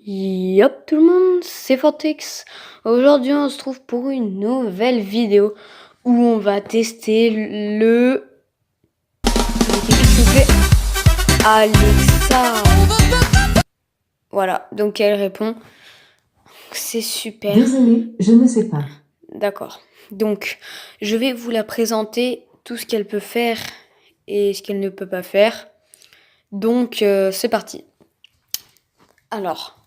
Yop tout le monde, c'est Fortex. Aujourd'hui on se trouve pour une nouvelle vidéo où on va tester le... Alexa. Voilà, donc elle répond. C'est super. Désolée, je ne sais pas. D'accord. Donc, je vais vous la présenter, tout ce qu'elle peut faire et ce qu'elle ne peut pas faire. Donc, c'est parti. Alors,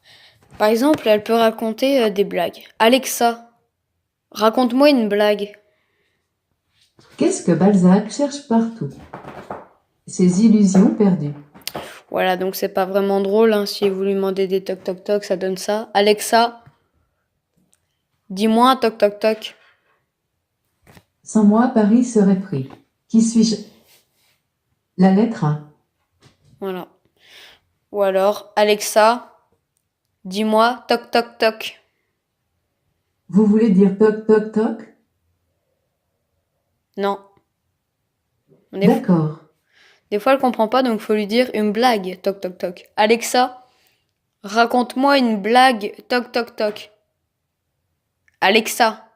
par exemple, elle peut raconter des blagues. Alexa, raconte-moi une blague. Qu'est-ce que Balzac cherche partout? Ses illusions perdues. Voilà, donc c'est pas vraiment drôle, hein. Si vous lui demandez des toc toc toc, ça donne ça. Alexa, dis-moi un toc toc toc. Sans moi, Paris serait pris. Qui suis-je? La lettre A. Voilà. Ou alors, Alexa, dis-moi toc toc toc. Vous voulez dire toc toc toc? Non. D'accord. Des fois, elle comprend pas, donc faut lui dire une blague. Toc toc toc. Alexa, raconte-moi une blague. Toc toc toc. Alexa,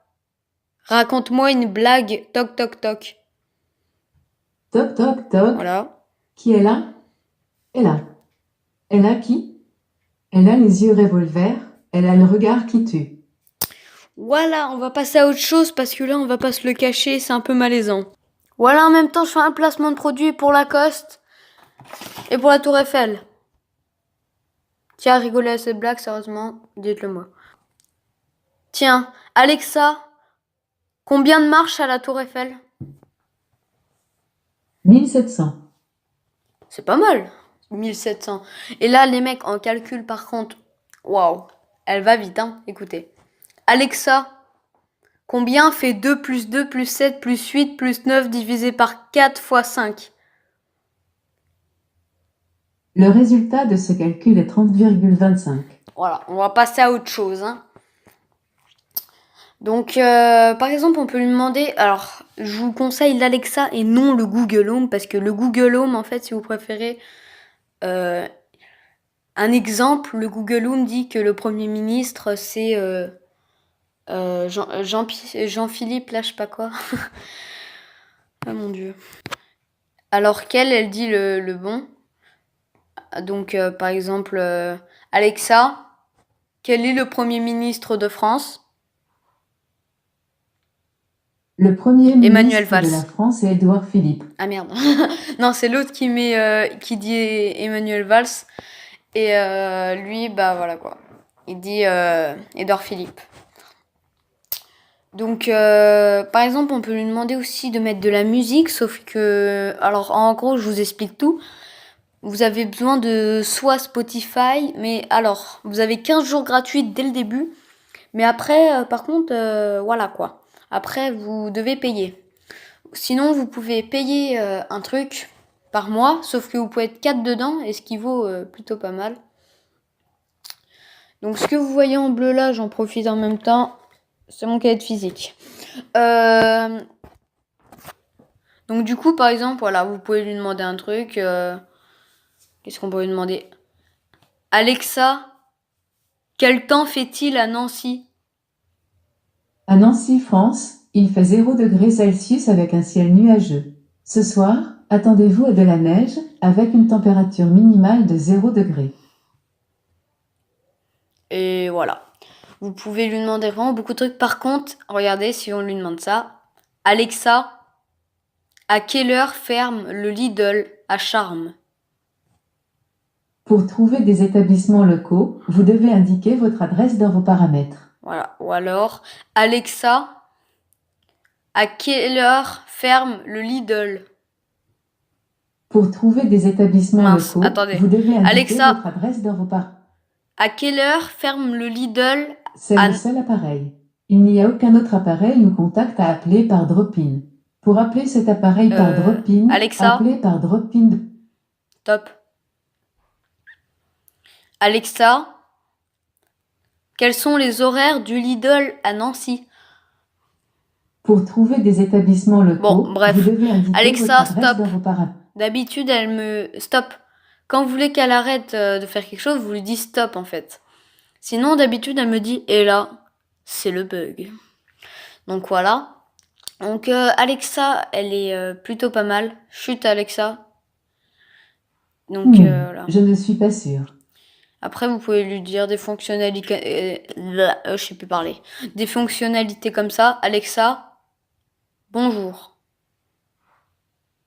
raconte-moi une blague. Toc toc toc. Toc toc toc. Voilà. Qui est là? Elle a. Elle a qui? Elle a les yeux revolver. Elle a le regard qui tue. Voilà, on va passer à autre chose parce que là, on va pas se le cacher, c'est un peu malaisant. Voilà, en même temps, je fais un placement de produit pour Lacoste et pour la Tour Eiffel. Tiens, rigolez à cette blague, sérieusement, dites-le moi. Tiens, Alexa, combien de marches à la Tour Eiffel? 1700. C'est pas mal, 1700. Et là, les mecs en calcul, par contre, waouh, elle va vite, hein, écoutez. Alexa, combien fait 2 plus 2 plus 7 plus 8 plus 9 divisé par 4 fois 5? Le résultat de ce calcul est 30,25. Voilà, on va passer à autre chose, hein. Donc, par exemple, on peut lui demander... Alors, je vous conseille l'Alexa et non le Google Home, parce que le Google Home, en fait, si vous préférez... un exemple, le Google Home dit que le Premier ministre, c'est Jean-Philippe, là, je sais pas quoi. Ah mon Dieu. Alors qu'elle, elle dit le bon. Donc, par exemple, Alexa, quel est le Premier ministre de France? Le premier Emmanuel ministre de Valls. la France est Édouard Philippe. Ah merde. Non, c'est l'autre qui dit Emmanuel Valls. Et lui, bah voilà quoi. Il dit Édouard Philippe. Donc, par exemple, on peut lui demander aussi de mettre de la musique, sauf que... Alors, en gros, je vous explique tout. Vous avez besoin de soit Spotify, mais alors, vous avez 15 jours gratuits dès le début. Mais après, par contre, voilà quoi. Après, vous devez payer. Sinon, vous pouvez payer un truc par mois, sauf que vous pouvez être 4 dedans, et ce qui vaut plutôt pas mal. Donc, ce que vous voyez en bleu là, j'en profite en même temps. C'est mon cahier de physique. Donc, du coup, par exemple, voilà, vous pouvez lui demander un truc. Qu'est-ce qu'on peut lui demander? Alexa, quel temps fait-il à Nancy? À Nancy, France, il fait 0 degrés Celsius avec un ciel nuageux. Ce soir, attendez-vous à de la neige avec une température minimale de 0 degrés. Et voilà. Vous pouvez lui demander vraiment beaucoup de trucs. Par contre, regardez, si on lui demande ça. Alexa, à quelle heure ferme le Lidl à Charmes? Pour trouver des établissements locaux, vous devez indiquer votre adresse dans vos paramètres. Voilà. Ou alors, Alexa, à quelle heure ferme le Lidl? Pour trouver des établissements locaux, attendez. vous devez indiquer Alexa, votre adresse dans vos paramètres. À quelle heure ferme le Lidl? C'est le seul appareil. Il n'y a aucun autre appareil ou contact à appeler par drop-in. Pour appeler cet appareil par drop-in, Alexa, appelez par drop-in. Top. Alexa, Quels sont les horaires du Lidl à Nancy? Pour trouver des établissements locaux, Bon, bref. vous devez indiquer Alexa, votre adresse stop. dans vos paramètres. D'habitude, elle me... Stop. Quand vous voulez qu'elle arrête de faire quelque chose, vous lui dites stop, en fait. Sinon, d'habitude, elle me dit « Et là, c'est le bug ». Donc, voilà. Donc, Alexa, elle est plutôt pas mal. Chut, Alexa. Donc, voilà. Je ne suis pas sûre. Après, vous pouvez lui dire des fonctionnalités... je sais plus parler. Des fonctionnalités comme ça. Alexa, bonjour.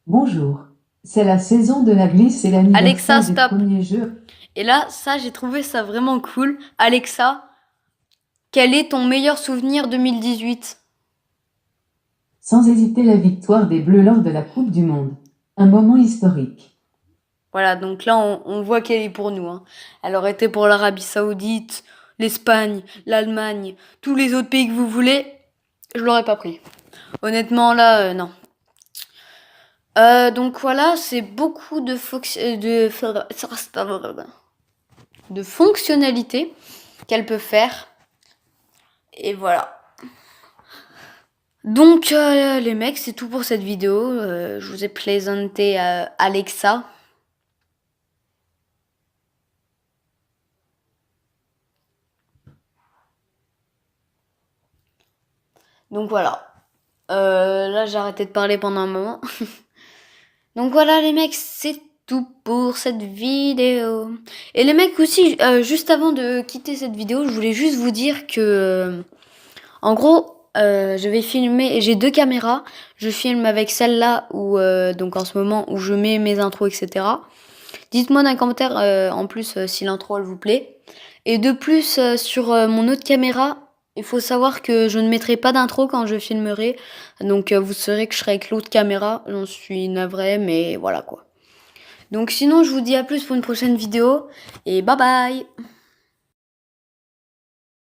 Bonjour. C'est la saison de la glisse et Alexa, l'anniversaire des stop. premiers jeux. Et là, ça, j'ai trouvé ça vraiment cool. Alexa, quel est ton meilleur souvenir 2018? Sans hésiter la victoire des Bleus lors de la Coupe du Monde. Un moment historique. Voilà, donc là, on voit qu'elle est pour nous. Hein. Elle aurait été pour l'Arabie Saoudite, l'Espagne, l'Allemagne, tous les autres pays que vous voulez, je l'aurais pas pris. Honnêtement, là, non. Donc voilà, c'est beaucoup de fonctionnalités qu'elle peut faire. Et voilà. Donc les mecs, c'est tout pour cette vidéo. Je vous ai présenté Alexa. Donc voilà. Là, j'ai arrêté de parler pendant un moment. Donc voilà les mecs, c'est tout pour cette vidéo. Et les mecs aussi, juste avant de quitter cette vidéo, je voulais juste vous dire que, en gros, je vais filmer, j'ai 2 caméras. Je filme avec celle-là, où donc en ce moment, où je mets mes intros, etc. Dites-moi dans les commentaires, en plus, si l'intro, elle vous plaît. Et de plus, sur mon autre caméra, il faut savoir que je ne mettrai pas d'intro quand je filmerai. Donc vous saurez que je serai avec l'autre caméra. J'en suis navrée, mais voilà quoi. Donc sinon, je vous dis à plus pour une prochaine vidéo. Et bye bye!